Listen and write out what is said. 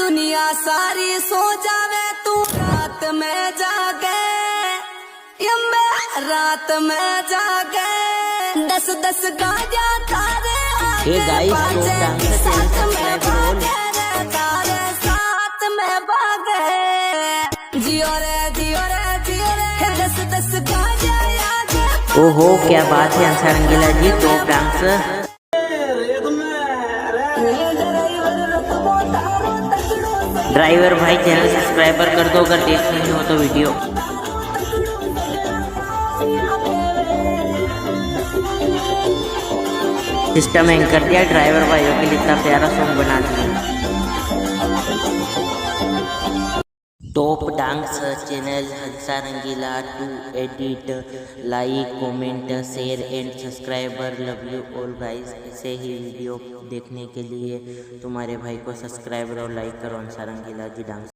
दुनिया सारी सो जावे तू रात में जागे, रात में जागे, 10-10 गाजा तारे आगे बाजे, साथ में भागे रे तारे साथ में भागे, जियो रे जियो रे जियो रे, 10-10 गाजा आगे। ओहो क्या बात है अंसार रंगीला जी, तो डांस ड्राइवर भाई चैनल सब्सक्राइबर कर दो अगर देख नहीं हो तो वीडियो। सिस्टम हैंग कर दिया, ड्राइवर भाइयों के लिए इतना प्यारा सॉन्ग बना दिया। Top dance channel Hansa Rangeela to edit, like comment share and subscriber, love you all guys. ऐसे ही वीडियो देखने के लिए तुम्हारे भाई को सब्सक्राइब और लाइक करो हंसा रंगीला जी डांस।